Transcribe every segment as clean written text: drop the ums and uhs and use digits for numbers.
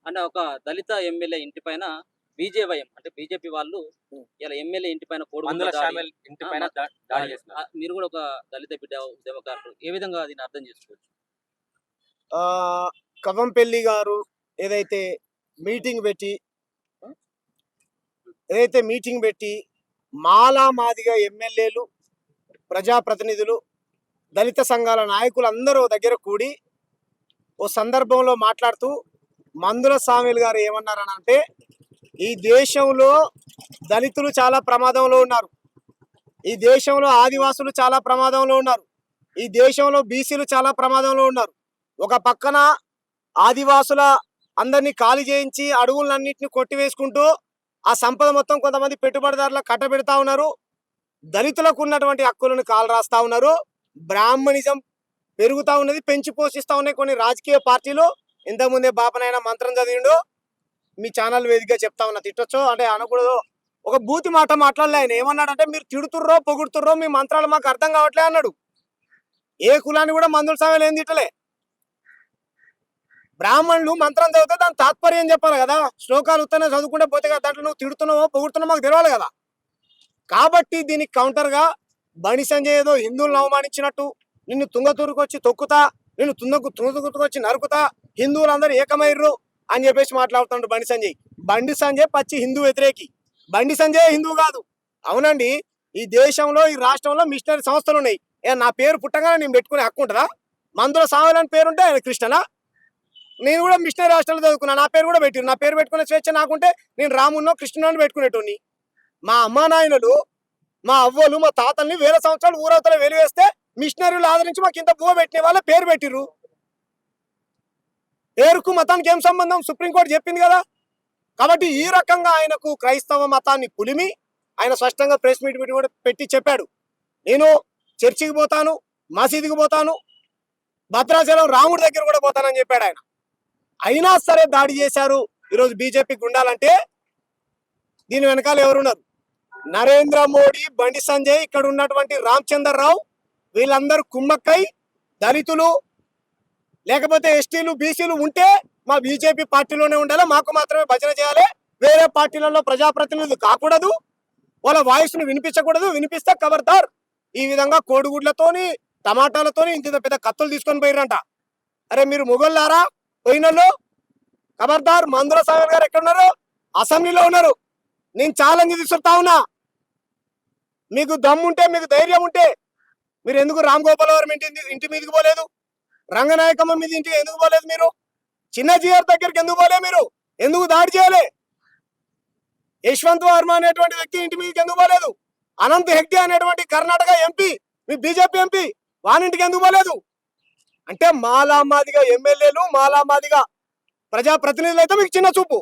అంటే ఒక దళిత ఎమ్మెల్యే ఇంటి పైన బీజేవైఎం అంటే బీజేపీ వాళ్ళు ఇలా ఎమ్మెల్యే ఇంటి పైన కోడిగుడ్ల మందుల దాడి. శామ్యుల్ ఇంటి ఆ! పైన దాడి దాడి. చేసినారు. మీరు కూడా ఒక దళిత బిడ్డ ఉద్యమకారులు. ఏ విధంగా దీన్ని అర్థం చేసుకోవచ్చు? కవంపెల్లి గారు ఏదైతే మీటింగ్ పెట్టి మీటింగ్ పెట్టి మాలా మాదిగా ఎమ్మెల్యేలు, ప్రజాప్రతినిధులు, దళిత సంఘాల నాయకులు అందరూ దగ్గర కూడి ఓ సందర్భంలో మాట్లాడుతూ మందుల సామీల్ గారు ఏమన్నారనంటే, ఈ దేశంలో దళితులు చాలా ప్రమాదంలో ఉన్నారు, ఈ దేశంలో ఆదివాసులు చాలా ప్రమాదంలో ఉన్నారు, ఈ దేశంలో బీసీలు చాలా ప్రమాదంలో ఉన్నారు. ఒక పక్కన ఆదివాసుల అందరినీ ఖాళీ చేయించి అడవులన్నింటినీ కొట్టివేసుకుంటూ ఆ సంపద మొత్తం కొంతమంది పెట్టుబడిదారులకు కట్టబెడతా ఉన్నారు. దళితులకు ఉన్నటువంటి హక్కులను కాలు రాస్తా ఉన్నారు. బ్రాహ్మణిజం పెరుగుతా ఉన్నది, పెంచి పోషిస్తా ఉన్నాయి కొన్ని రాజకీయ పార్టీలు. ఇంతకుముందే బాపనైనా మంత్రం చదివిండు, మీ ఛానల్ వేదికగా చెప్తా ఉన్నా, తిట్టొచ్చు అంటే అనకూడదు. ఒక బూతి మాట మాట్లాడలే ఆయన. ఏమన్నాడంటే, మీరు తిడుతుర్రో పొగుడుతుర్రో మీ మంత్రాలు మాకు అర్థం కావట్లే అన్నాడు. ఏ కులాన్ని కూడా మందుల సమయంలో ఏం తిట్టలే. బ్రాహ్మణులు మంత్రం చదివితే దాని తాత్పర్యం చెప్పాలి కదా. శ్లోకాలు ఉత్తనే చదువుకుంటే పోతే కదా, దాంట్లో నువ్వు తిడుతున్నావో పొగుడుతున్నావో మాకు తెలియాలి కదా. కాబట్టి దీనికి కౌంటర్గా బండి సంజయ్ ఏదో హిందువులను అవమానించినట్టు, నిన్ను తుంగతురుకు వచ్చి తొక్కుతా, నిన్ను తుంగతురుకు వచ్చి నరుకుతా, హిందువులందరూ ఏకమైర్రు అని చెప్పేసి మాట్లాడుతున్నాడు బండి సంజయ్. బండి సంజయ్ పచ్చి హిందూ వ్యతిరేకి. బండి సంజయ్ హిందువు కాదు. అవునండి, ఈ దేశంలో ఈ రాష్ట్రంలో మిషనరీ సంస్థలు ఉన్నాయి. నా పేరు పుట్టగానే నేను పెట్టుకునే హక్కు ఉంటుందా? మందుల సామలని పేరుంటే ఆయన కృష్ణనా? నేను కూడా మిషనరీ హాస్టల్లో చదువుకున్నా, నా పేరు కూడా పెట్టిరు. నా పేరు పెట్టుకునే స్వేచ్ఛ నాకుంటే నేను రామున్నో కృష్ణునో పెట్టుకునేటోని. మా అమ్మా నాయనలు, మా అవ్వలు, మా తాతల్ని వేల సంవత్సరాలు ఊరవతల వెలివేస్తే మిషనరీలు ఆదరించి మాకు ఇంత భూమ పెట్టిన వాళ్ళ పేరు పెట్టిర్రు. పేరుకు మతానికి ఏం సంబంధం? సుప్రీంకోర్టు చెప్పింది కదా. కాబట్టి ఈ రకంగా ఆయనకు క్రైస్తవ మతాన్ని పులిమి ఆయన స్పష్టంగా ప్రెస్ మీట్ కూడా పెట్టి చెప్పాడు, నేను చర్చికి పోతాను, మసీదుకి పోతాను, భద్రాచలం రాముడి దగ్గర కూడా పోతానని చెప్పాడు ఆయన. అయినా సరే దాడి చేశారు ఈరోజు బీజేపీ గుండాలంటే దీని వెనకాల ఎవరున్నారు? నరేంద్ర మోడీ, బండి సంజయ్, ఇక్కడ ఉన్నటువంటి రామచందర్ రావు, వీళ్ళందరూ కుమ్మక్కై దళితులు లేకపోతే ఎస్టీలు బీసీలు ఉంటే మా బీజేపీ పార్టీలోనే ఉండాలి, మాకు మాత్రమే భజన చేయాలి, వేరే పార్టీలలో ప్రజాప్రతినిధులు కాకూడదు, వాళ్ళ వాయిస్ను వినిపించకూడదు, వినిపిస్తే ఖబర్దార్. ఈ విధంగా కోడిగుడ్లతోని టమాటాలతోని ఇంత పెద్ద కత్తులు తీసుకొని పోయిరంట. అరే మీరు మొగోళ్ళారా పోయినోళ్ళు? ఖబర్దార్. మందుల సాగర్ గారు ఎక్కడున్నారు? అసెంబ్లీలో ఉన్నారు. నేను ఛాలెంజ్ తీసుకుంటా ఉన్నా, మీకు దమ్ముంటే, మీకు ధైర్యం ఉంటే మీరు ఎందుకు రామ్ గోపాల్ వర్మ ఇంటి మీదకి పోలేదు? రంగనాయకమ్మ మీద ఇంటికి ఎందుకు పోలేదు? మీరు చిన్నజీఆర్ దగ్గరికి ఎందుకు పోలే? మీరు ఎందుకు దాడి చేయలే? యశ్వంత్ వర్మ అనేటువంటి వ్యక్తి ఇంటి మీదకి ఎందుకు పోలేదు? అనంత్ హెగ్డే అనేటువంటి కర్ణాటక ఎంపీ, మీ బీజేపీ ఎంపీ, వానింటికి ఎందుకు పోలేదు? అంటే మాలామాదిగా ఎమ్మెల్యేలు, మాలామాదిగా ప్రజాప్రతినిధులు అయితే మీకు చిన్న చూపు.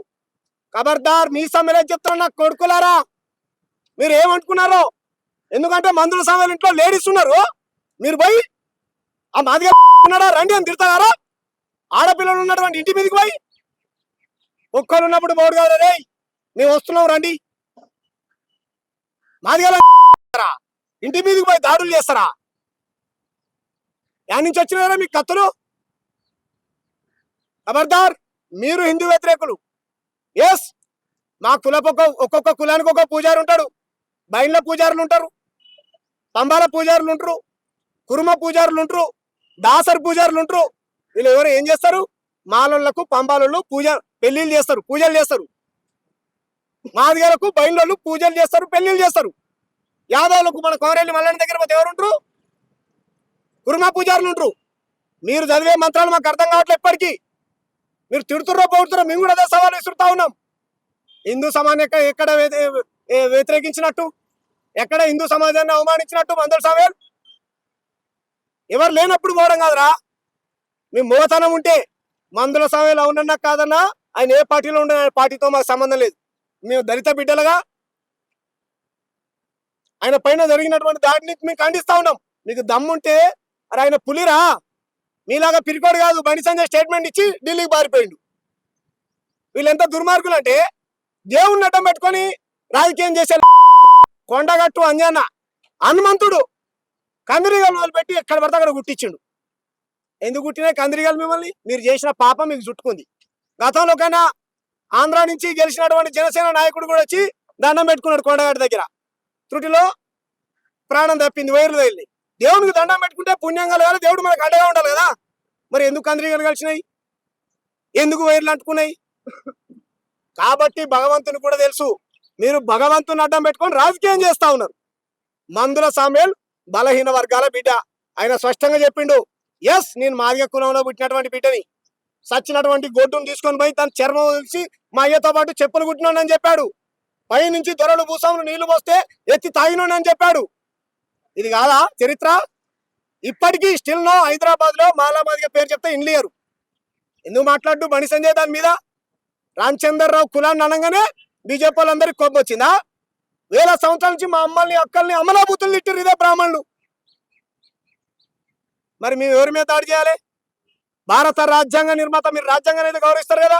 ఖబర్దార్. మీ సమ్మెలో చెప్తున్నా నాకు కొడుకులారా, మీరు ఏమనుకున్నారో. ఎందుకంటే మందుల సమయంలో ఇంట్లో లేడీస్ ఉన్నారు, మీరు పోయి ఆ మాదిగా ఉన్నాడా రండి అని తిడతారా? ఆడపిల్లలు ఉన్నటువంటి ఇంటి మీదకి పోయి ఒక్కరు ఉన్నప్పుడు బోర్డు కాదు, రే మేము వస్తున్నాం రండి, మాదిగా ఇంటి మీదకి పోయి దాడులు చేస్తారా? యాడ్ నుంచి వచ్చినారా మీకు కత్తులు? ఖబర్దార్. మీరు హిందూ వ్యతిరేకులు. ఎస్, మా ఒక్కొక్క కులానికి ఒక్కొక్క పూజారి ఉంటాడు. బైండ్ల పూజారులు ఉంటారు, పంబాల పూజారులు ఉంటారు, కురుమ పూజారులు ఉంటారు, దాసర్ పూజారులు ఉంటారు. వీళ్ళు ఎవరు ఏం చేస్తారు? మాలలకు పంబాలకు పెళ్లిళ్ళు చేస్తారు, పూజలు చేస్తారు. మాదిగలకు బైండ్లకు పూజలు చేస్తారు, పెళ్లిళ్ళు చేస్తారు. యాదవులకు మన కోరేళ్ళు మల్లన్న దగ్గర పోతే ఎవరు ఉంటారు? కురుమ పూజారులు ఉంటారు. మీరు చదివే మంత్రాలు మాకు అర్థం కావట్లేదు. ఎప్పటికీ మీరు తిడుతుర్రో పోడుతుర్రో మేము కూడా అదే సవాలు విసురుతా ఉన్నాం. హిందూ సమాజం ఎక్కడ వ్యతిరేకించినట్టు, ఎక్కడ హిందూ సమాజాన్ని అవమానించినట్టు? మందుల సమయం ఎవరు లేనప్పుడు పోవడం కాదురా. మీ మోతనం ఉంటే మందుల సమయంలో అవునన్నా కాదన్నా ఆయన ఏ పార్టీలో ఉండే పార్టీతో మాకు సంబంధం లేదు. మేము దళిత బిడ్డలుగా ఆయన పైన జరిగినటువంటి దాడిని మేము ఖండిస్తా ఉన్నాం. మీకు దమ్ముంటే అరే ఆయన పులిరా, మీలాగా పిరికోడు కాదు. బండి సంజయ్ స్టేట్మెంట్ ఇచ్చి ఢిల్లీకి పారిపోయిండు. వీళ్ళు ఎంత దుర్మార్గులు అంటే దేవుణ్ణి అడ్డం పెట్టుకొని రాజకీయం చేసే కొండగట్టు అంజన్న హనుమంతుడు కందిరిగలు మొదలుపెట్టి ఎక్కడ పడితే అక్కడ గుట్టించిండు. ఎందుకు గుట్టినా కందిరిగలు? మిమ్మల్ని మీరు చేసిన పాపం మీకు చుట్టుకుంది. గతంలో కన్నా ఆంధ్ర నుంచి గెలిచినటువంటి జనసేన నాయకుడు కూడా వచ్చి దండం పెట్టుకున్నాడు కొండగట్టు దగ్గర. త్రుటిలో ప్రాణం తప్పింది, వైర్లు తగిలి. దేవునికి దండం పెట్టుకుంటే పుణ్యం కలగాలి, దేవుడు మనకు అడ్డగా ఉండాలి కదా. మరి ఎందుకు కంద్రీగలు కలిసినాయి, ఎందుకు వైర్లు అంటుకున్నాయి? కాబట్టి భగవంతుని కూడా తెలుసు, మీరు భగవంతుని అడ్డం పెట్టుకొని రాజకీయం చేస్తా ఉన్నారు. మందుల సామ్యుల్ బలహీన వర్గాల బిడ్డ. ఆయన స్పష్టంగా చెప్పిండు, ఎస్ నేను మాదిగ కులంలో పుట్టినటువంటి బిడ్డని. సచ్చినటువంటి గొడ్డును తీసుకొని పోయి తన చర్మం తెలిసి మా అయ్యతో పాటు చెప్పులు కుట్టినాడు అని చెప్పాడు. పై నుంచి దొరలు భూస్వాములు నీళ్లు పోస్తే ఎత్తి తాగినాడు అని చెప్పాడు. ఇది కాదా చరిత్ర? ఇప్పటికీ స్టిల్ నో హైదరాబాద్ లో మాలా మాదిగ పేరు చెప్తే ఇన్లియరు. ఎందుకు మాట్లాడు బండి సంజయ్ దాని మీద? రామచంద్రరావు కులాన్ని అనగానే బీజేపీ వాళ్ళందరికీ కోపం వచ్చిందా? వేల సంవత్సరాల నుంచి మా అమ్మల్ని అక్కల్ని అమలాబూతులు తిట్టారు ఇదే బ్రాహ్మణులు. మరి మేము ఎవరి మీద దాడి చేయాలి? భారత రాజ్యాంగ నిర్మాత, మీరు రాజ్యాంగం అయితే గౌరవిస్తారు కదా.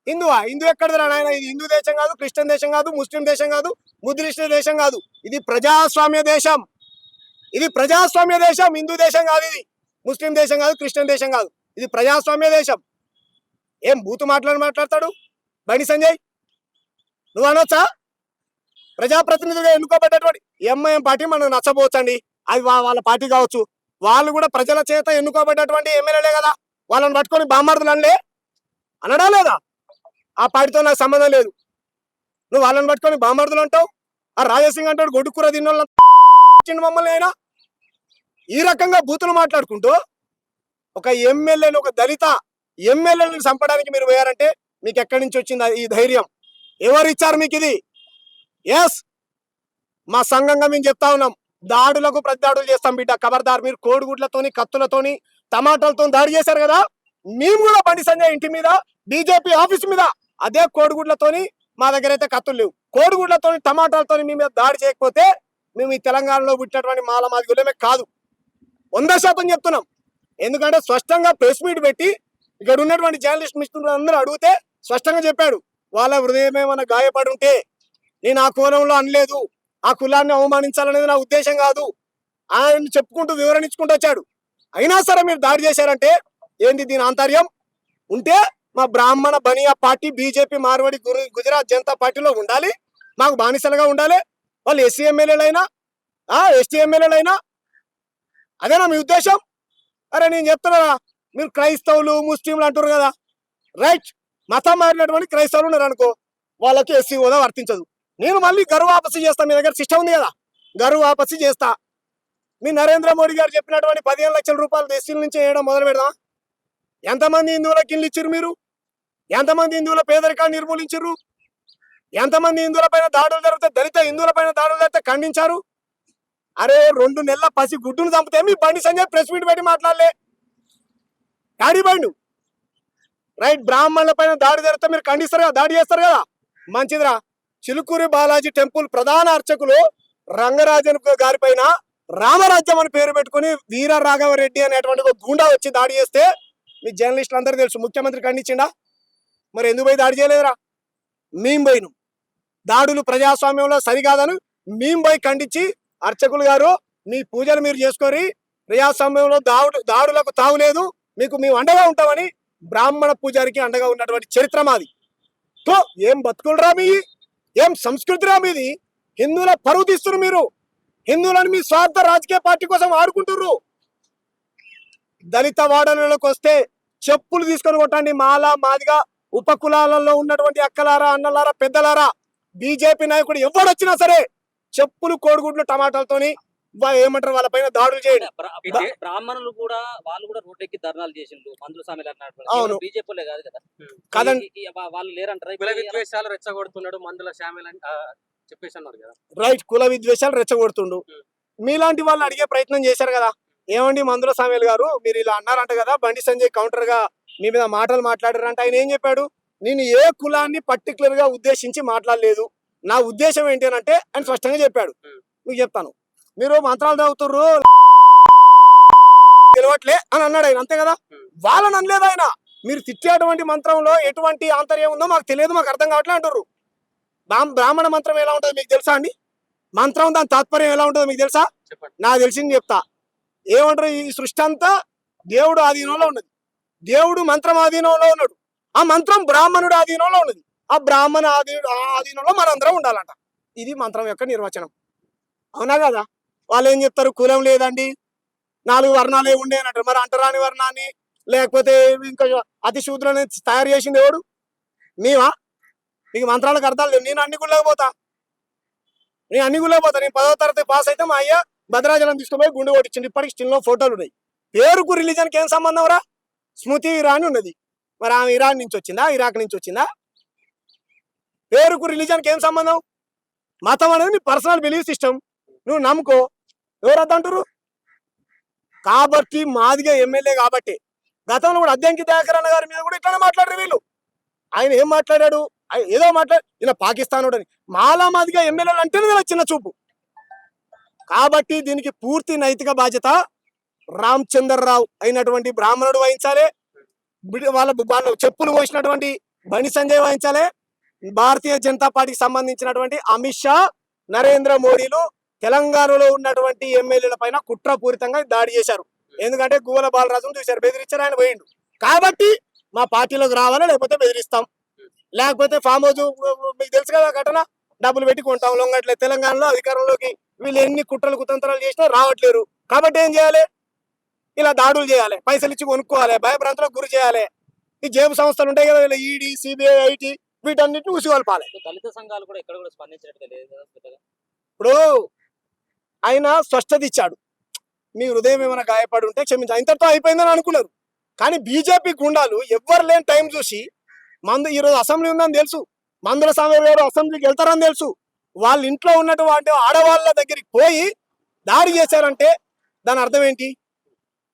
హిందువా? హిందూ ఎక్కడిది నాయన? ఇది హిందూ దేశం కాదు, క్రిస్టియన్ దేశం కాదు, ముస్లిం దేశం కాదు, ముద్రిష్ట దేశం కాదు. ఇది ప్రజాస్వామ్య దేశం. ఇది ప్రజాస్వామ్య దేశం, హిందూ దేశం కాదు. ఇది ముస్లిం దేశం కాదు, క్రిస్టియన్ దేశం కాదు, ఇది ప్రజాస్వామ్య దేశం. ఏం బూతు మాట్లాడతాడు బండి సంజయ్? నువ్వు అనొచ్చా? ప్రజాప్రతినిధులుగా ఎన్నుకోబడ్డటువంటి ఎంఐఎం పార్టీ మనకు నచ్చబోచండి, అది వాళ్ళ పార్టీ కావచ్చు. వాళ్ళు కూడా ప్రజల చేత ఎన్నుకోబడ్డటువంటి ఎమ్మెల్యేలే కదా. వాళ్ళని పట్టుకొని బామార్దులు అనడా లేదా? ఆ పార్టీతో నాకు సంబంధం లేదు. నువ్వు వాళ్ళని పట్టుకొని బామార్దులు అంటావు. ఆ రాజసింగ్ అంటాడు గొడ్డుకూర తిన్న మమ్మల్ని. అయినా ఈ రకంగా బూతులు మాట్లాడుకుంటూ ఒక ఎమ్మెల్యేని, ఒక దళిత ఎమ్మెల్యేని చంపడానికి మీరు పోయారంటే మీకు ఎక్కడి నుంచి వచ్చింది ఈ ధైర్యం? ఎవరు ఇచ్చారు మీకు ఇది? ఎస్, మా సంఘంగా మేము చెప్తా ఉన్నాం, దాడులకు ప్రతిదాడులు చేస్తాం బిడ్డ. ఖబర్దార్. మీరు కోడిగుడ్లతోని, కత్తులతోని, టమాటాలతో దాడి చేశారు కదా, మేము కూడా బండి సంజయ్ ఇంటి మీద, బీజేపీ ఆఫీస్ మీద అదే కోడిగుడ్లతోని, మా దగ్గర అయితే కత్తులు లేవు, కోడిగుడ్లతోని టమాటాలతోని మీ మీద దాడి చేయకపోతే మేము ఈ తెలంగాణలో పుట్టినటువంటి మాల మాదిగులమే కాదు. 100% చెప్తున్నాం. ఎందుకంటే స్పష్టంగా ప్రెస్ మీట్ పెట్టి ఇక్కడ ఉన్నటువంటి జర్నలిస్ట్ మిత్రులు అందరూ అడిగితే స్పష్టంగా చెప్పాడు, వాళ్ళ హృదయం ఏమైనా గాయపడి ఉంటే నేను ఆ కోణంలో అనలేదు, ఆ కులాన్ని అవమానించాలనేది నా ఉద్దేశం కాదు ఆయన చెప్పుకుంటూ వివరణించుకుంటూ వచ్చాడు. అయినా సరే మీరు దాడి చేశారంటే ఏంటి దీని ఆంతర్యం? ఉంటే మా బ్రాహ్మణ బనియా పార్టీ, బీజేపీ, మార్వాడి, గుజరాత్ జనతా పార్టీలో ఉండాలి, మాకు బానిసలుగా ఉండాలి. వాళ్ళు ఎస్సీ ఎమ్మెల్యేలైనా ఎస్టీ ఎమ్మెల్యేలైనా అదేనా మీ ఉద్దేశం? అరే నేను చెప్తున్నా, మీరు క్రైస్తవులు ముస్లింలు అంటారు కదా, రైట్, మతం మారినటువంటి క్రైస్తవులు ఉన్నారు అనుకో, వాళ్ళకి ఎస్సీ హోదా వర్తించదు. నేను మళ్ళీ గరువు వాపసు చేస్తా. మీ దగ్గర సిస్టమ్ ఉంది కదా, గరువు వాపసు చేస్తా. మీ నరేంద్ర మోడీ గారు చెప్పినటువంటి 15 లక్షల రూపాయలు ఎస్సీల నుంచి వేయడం మొదలు పెడదాం. ఎంతమంది హిందువులకు ఇల్లు ఇచ్చిర్రు మీరు? ఎంతమంది హిందువుల పేదరికాన్ని నిర్మూలించారు? ఎంతమంది హిందువుల పైన దాడులు జరిగితే, దళిత హిందువుల పైన దాడులు జరిగితే ఖండించారు? అరే 2 నెలల పసి గుడ్డును చంపితే మీ బండి సంజయ్ ప్రెస్ మీట్ పెట్టి మాట్లాడలే. డాడీ బండు రైట్, బ్రాహ్మణుల పైన దాడి జరిగితే మీరు ఖండిస్తారు కదా, దాడి చేస్తారు కదా, మంచిదిరా. చిలుకూరి బాలాజీ టెంపుల్ ప్రధాన అర్చకులు రంగరాజన్ గారి పైన రామరాజ్యం అని పేరు పెట్టుకుని వీర రాఘవరెడ్డి అనేటువంటి ఒక గూండా వచ్చి దాడి చేస్తే మీ జర్నలిస్టులు అందరూ తెలుసు, ముఖ్యమంత్రి ఖండించిండా? మరి ఎందుకు పోయి దాడి చేయలేదురా? మేము పోయినాం. దాడులు ప్రజాస్వామ్యంలో సరికాదని మేము పోయి ఖండించి, అర్చకులు గారు మీ పూజలు మీరు చేసుకోరి, ప్రజాస్వామ్యంలో దాడులకు తావులేదు, మీకు మేము అండగా ఉంటామని బ్రాహ్మణ పూజారికి అండగా ఉన్నటువంటి చరిత్ర మాది. తో ఏం బతుకులరా మీ, ఏం సంస్కృతిరా మీది? హిందువుల పరువు తీస్తున్నారు మీరు. హిందువులను మీ స్వార్థ రాజకీయ పార్టీ కోసం ఆడుకుంటున్నారు. దళిత వాడలకు వస్తే చెప్పులు తీసుకొని కొట్టండి. మాలా మాదిగా ఉపకులాలలో ఉన్నటువంటి అక్కలారా, అన్నలారా, పెద్దలారా, బీజేపీ నాయకుడు ఎవడొచ్చినా సరే చెప్పులు, కోడిగుడ్లు, టమాటాలతోని ఏమంటారు వాళ్ళ పైన దాడులు చేయండి. బ్రాహ్మణులు కూడా వాళ్ళు కూడా రోడ్డెక్కి ధర్నాలు చేసిండ్రు, మందుల సామెలు అవును. బీజేపీలే కాదు కదా కదండి, వాళ్ళు లేరంటారు. కుల విద్వేషాలు రెచ్చగొడుతున్నాడు మందుల సామెలు చెప్పేసి అన్నారు కదా. రైట్, కుల విద్వేషాలు రెచ్చగొడుతుండు. మీలాంటి వాళ్ళు అడిగే ప్రయత్నం చేశారు కదా, ఏమండి మందుల సామెల్ గారు మీరు ఇలా అన్నారంట కదా, బండి సంజయ్ కౌంటర్ గా మీ మీద మాటలు మాట్లాడారంట. ఆయన ఏం చెప్పాడు? నేను ఏ కులాన్ని పర్టికులర్ గా ఉద్దేశించి మాట్లాడలేదు, నా ఉద్దేశం ఏంటి అని అంటే ఆయన స్పష్టంగా చెప్పాడు. మీకు చెప్తాను, మీరు మంత్రాలు చదువుతుర్రు తెలియట్లే అని అన్నాడు ఆయన, అంతే కదా. వాళ్ళని అనలేదు ఆయన. మీరు తిట్టేటువంటి మంత్రంలో ఎటువంటి ఆంతర్యం ఉందో మాకు తెలియదు, మాకు అర్థం కావట్లే అంటారు. బ్రాహ్మణ మంత్రం ఎలా ఉంటుందో మీకు తెలుసా అండి? మంత్రం దాని తాత్పర్యం ఎలా ఉంటుందో మీకు తెలుసా? నాకు తెలిసింది చెప్తా. ఏమంటారు, ఈ సృష్టి అంతా దేవుడు ఆధీనంలో ఉన్నది, దేవుడు మంత్రం ఆధీనంలో ఉన్నాడు. ఆ మంత్రం బ్రాహ్మణుడు ఆధీనంలో ఉన్నది. ఆ బ్రాహ్మణ ఆధీనంలో మనందరం ఉండాలంట. ఇది మంత్రం యొక్క నిర్వచనం. అవునా కదా? వాళ్ళు ఏం చెప్తారు, కులం లేదండి, 4 వర్ణాలే ఉండే అని అంటారు. మరి అంటరాని వర్ణాన్ని లేకపోతే ఇంకా అతి శూద్రులని తయారు చేసింది ఎవడు? మేమా? నీకు మంత్రాలకు అర్థాలు లేవు. నేను అన్ని గుళ్ళకి పోతా, నేను 10వ తరగతి పాస్ అయితే మా అయ్య భద్రాచలం తీసుకుపోయి గుండు కొట్టించింది. ఇప్పటికి స్టిల్లో ఫోటోలు ఉన్నాయి. పేరుకు రిలీజన్కి ఏం సంబంధం రా? స్మృతి ఇరానీ ఉన్నది, మరి ఆమె ఇరాన్ నుంచి వచ్చిందా, ఇరాక్ నుంచి వచ్చిందా? పేరుకు రిలీజన్కి ఏం సంబంధం? మతం అనేది నీ పర్సనల్ బిలీఫ్ సిస్టమ్, నువ్వు నమ్ముకో. ఎవరు అద్దంటారు? కాబట్టి మాదిగా ఎమ్మెల్యే కాబట్టి గతంలో కూడా అద్దంకి దయాకర్ అన్న గారి మీద కూడా ఇట్లానే మాట్లాడారు వీళ్ళు. ఆయన ఏం మాట్లాడాడు? ఏదో ఈయన పాకిస్తాన్ అని. మాలా మాదిగా ఎమ్మెల్యేలు అంటేనే వీళ్ళ చిన్న చూపు. కాబట్టి దీనికి పూర్తి నైతిక బాధ్యత రామచంద్రరావు అయినటువంటి బ్రాహ్మణుడు వహించాలి. వాళ్ళ చెప్పులు పోసినటువంటి బండి సంజయ్ వహించాలి. భారతీయ జనతా పార్టీకి సంబంధించినటువంటి అమిత్ షా, నరేంద్ర మోడీలు తెలంగాణలో ఉన్నటువంటి ఎమ్మెల్యేల పైన కుట్రపూరితంగా దాడి చేశారు. ఎందుకంటే గువ్వల బాలరాజును చూశారు, బెదిరించారు, ఆయన పోయిండు. కాబట్టి మా పార్టీలోకి రావాలా, లేకపోతే బెదిరిస్తాం, లేకపోతే ఫామ్ హౌస్ మీకు తెలుసు కదా ఘటన, డబ్బులు పెట్టి కొంటాం లొంగట్లే. తెలంగాణలో అధికారంలోకి వీళ్ళు ఎన్ని కుట్రలు కుతంత్రాలు చేసినా రావట్లేరు. కాబట్టి ఏం చేయాలి? ఇలా దాడులు చేయాలి, పైసలు ఇచ్చి కొనుక్కోవాలి, భయభ్రాంతులకు గురి చేయాలి. ఈ జేబు సంస్థలు ఉంటాయి కదా, ఈడీ, సిబిఐ, ఐటీ, వీటన్నిటిని ఉసిగొల్పాలి. దళిత సంఘాలు కూడా ఎక్కడ కూడా స్పందించినట్టుగా లేదు కదా పెద్దగా. ఇప్పుడు ఆయన స్పష్టత ఇచ్చాడు, మీ హృదయం ఏమైనా గాయపడి ఉంటే క్షమించాలి, ఇంతటితో అయిపోయిందని అనుకున్నారు. కానీ బీజేపీ గుండాలు ఎవ్వరు లేని టైం చూసి ఈరోజు అసెంబ్లీ ఉందని తెలుసు, మందుల సమయం గారు అసెంబ్లీకి వెళ్తారని తెలుసు, వాళ్ళ ఇంట్లో ఉన్నటువంటి ఆడవాళ్ళ దగ్గరికి పోయి దాడి చేశారంటే దాని అర్థం ఏంటి?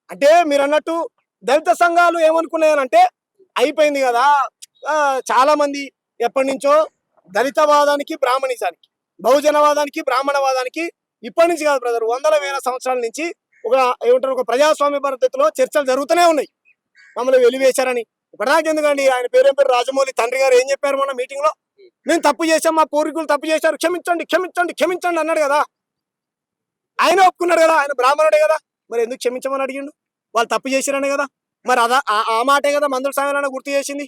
అంటే మీరు అన్నట్టు దళిత సంఘాలు ఏమనుకున్నాయనంటే అయిపోయింది కదా, చాలా మంది ఎప్పటి నుంచో దళితవాదానికి, బ్రాహ్మణిజానికి, బహుజనవాదానికి, బ్రాహ్మణవాదానికి ఇప్పటి నుంచి కాదు బ్రదర్, వందల వేల సంవత్సరాల నుంచి ఒక ప్రజాస్వామ్య పద్ధతిలో చర్చలు జరుగుతూనే ఉన్నాయి. మమ్మల్ని వెలివేశారని ఇప్పటిదాకా ఎందుకండి? ఆయన పేరు రాజమౌళి తండ్రి గారు ఏం చెప్పారు మన మీటింగ్ లో? మేము తప్పు చేశాం, మా పూర్వీకులు తప్పు చేశారు, క్షమించండి క్షమించండి క్షమించండి అన్నాడు కదా. ఆయన ఒప్పుకున్నాడు కదా, ఆయన బ్రాహ్మణుడే కదా, మరి ఎందుకు క్షమించమని అడిగిండు? వాళ్ళు తప్పు చేశారనే కదా. మరి ఆ మాటే కదా మందుల సాయాలను గుర్తు చేసింది,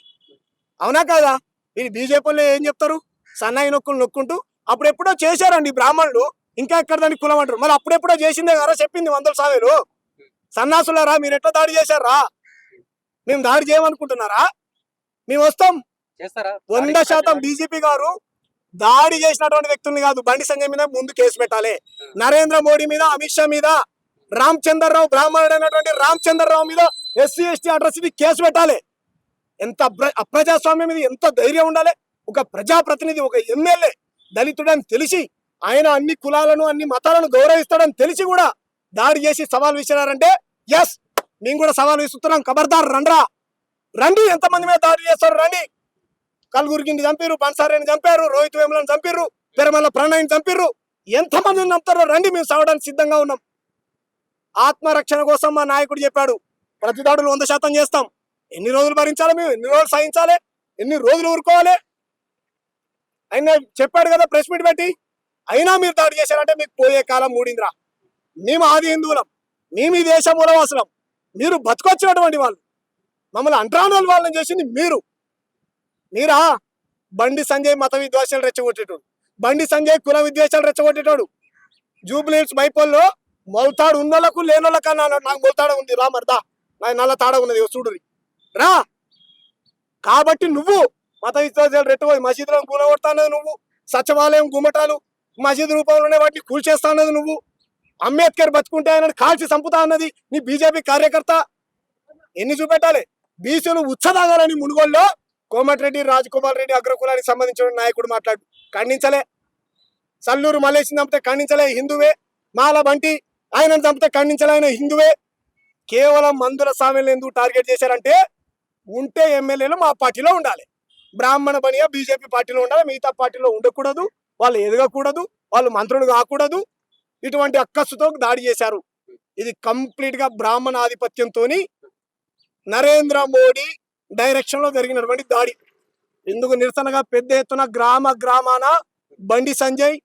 అవునా కదా? వీళ్ళు బీజేపీలో ఏం చెప్తారు, సన్నాయి నొక్కులు నొక్కుంటూ అప్పుడెప్పుడో చేశారండి బ్రాహ్మణులు, ఇంకా ఎక్కడ దానికి కులం అంటారు. మరి అప్పుడెప్పుడో చేసిందే కదా చెప్పింది మందుల సావేలు. సన్నాసులారా, మీరు ఎట్లా దాడి చేశారా? మేము దాడి చేయమనుకుంటున్నారా? మేము వస్తాం 100%. బీజేపీ గారు దాడి చేసినటువంటి వ్యక్తుల్ని కాదు, బండి సంజయ్ మీద ముందు కేసు పెట్టాలి, నరేంద్ర మోడీ మీద, అమిత్ షా మీద, రామచంద్రరావు బ్రాహ్మణుడు అయినటువంటి రామచంద్రరావు మీద ఎస్సీ ఎస్టీ అట్రాసిటీ కేసు పెట్టాలి. ఎంత అప్రజాస్వామ్యం మీద ఎంత ధైర్యం ఉండాలి? ఒక ప్రజాప్రతినిధి, ఒక ఎమ్మెల్యే దళితుడని తెలిసి, ఆయన అన్ని కులాలను, అన్ని మతాలను గౌరవిస్తాడని తెలిసి కూడా దాడి చేసి సవాల్ విసిరారంటే ఎస్, మేము కూడా సవాల్ విసురుతున్నాం. ఖబర్దార్, రండి, ఎంతమంది మీద దాడి చేస్తారు రండి. కల్గురిగిని చంపిర్రు, బన్సారేని చంపారు, రోహిత్ వేములను చంపిర్రు, పెరమల్ల ప్రణయ్ని చంపిర్రు, ఎంతమందిని చంపుతారో రండి, మేము సావడానికి సిద్ధంగా ఉన్నాం. ఆత్మరక్షణ కోసం మా నాయకుడు చెప్పాడు, ప్రతి దాడులు 100% చేస్తాం. ఎన్ని రోజులు భరించాలి మేము? ఎన్ని రోజులు సహించాలి? ఎన్ని రోజులు ఊరుకోవాలి? ఆయన చెప్పాడు కదా ప్రెస్ మీట్ పెట్టి. అయినా మీరు దాడి చేశారంటే మీకు పోయే కాలం మూడిందిరా. మేము ఆది హిందువులం, మేము ఈ దేశ మూలవాసులం, మీరు బతుకొచ్చినటువంటి వాళ్ళు, మమ్మల్ని అంటరాని వాళ్ళని చేసింది మీరా? బండి సంజయ్ మత విద్వేషాలు రెచ్చగొట్టేటోడు, బండి సంజయ్ కుల విద్వేషాలు రెచ్చగొట్టేటోడు. జూబ్లీహిల్స్ బైపోల్లో మొలతాడు ఉన్నోళ్ళకు లేనోళ్ళకు అన్నాడు, నాకు మొలతాడ ఉంది రా, మరదా నాకు నల్ల తాడ ఉన్నది చూడురి రా. కాబట్టి నువ్వు మత విశ్వాసాలు రెట్టుపోయి మసీదులను కూలగొడతా అన్నది నువ్వు, సచివాలయం గుమ్మటాలు మసీదు రూపంలోనే వాటిని కూల్చేస్తా అన్నది నువ్వు, అంబేద్కర్ బతుకుంటే ఆయన కాల్చి చంపుతా అన్నది నీ బీజేపీ కార్యకర్త. ఎన్ని చూపెట్టాలి? బీసీలు ఉచ్చదాగాలని మునుగోల్లో కోమటిరెడ్డి రాజకుమార్ రెడ్డి అగ్రకులానికి సంబంధించిన నాయకుడు మాట్లాడు, ఖండించలే. సల్లూరు మల్లేసిని చంపితే ఖండించలే, హిందువే. మాల బంటి ఆయన చంపితే ఖండించలే, ఆయన హిందువే. కేవలం మందుల సామెలను ఎందుకు టార్గెట్ చేశారంటే, ఉంటే ఎమ్మెల్యేలు మా పార్టీలో ఉండాలి, బ్రాహ్మణ బనియా బీజేపీ పార్టీలో ఉండాలి, మిగతా పార్టీలో ఉండకూడదు, వాళ్ళు ఎదగకూడదు, వాళ్ళు మంత్రులు కాకూడదు. ఇటువంటి అక్కస్సుతో దాడి చేశారు. ఇది కంప్లీట్ గా బ్రాహ్మణ ఆధిపత్యంతో నరేంద్ర మోడీ డైరెక్షన్ లో జరిగినటువంటి దాడి. ఇందుకు నిరసనగా పెద్ద ఎత్తున గ్రామాన బండి సంజయ్,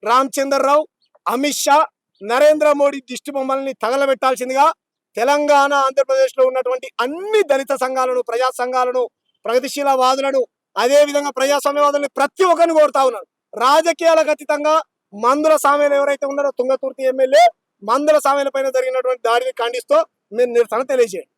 రామచంద్రరావు, అమిత్ షా, నరేంద్ర మోడీ దిష్టి బొమ్మల్ని తగలబెట్టాల్సిందిగా తెలంగాణ, ఆంధ్రప్రదేశ్ లో ఉన్నటువంటి అన్ని దళిత సంఘాలను, ప్రజా సంఘాలను, ప్రగతిశీల వాదులను అదే విధంగా ప్రజాస్వామ్యవాదులను ప్రతి ఒక్కరిని కోరుతా ఉన్నాను. రాజకీయాలకు అతీతంగా మందుల సామెలు ఎవరైతే ఉన్నారో తుంగతుర్తి ఎమ్మెల్యే మందుల సామెల పైన జరిగినటువంటి దాడిని ఖండిస్తూ మీరు నిరసన తెలియజేయండి.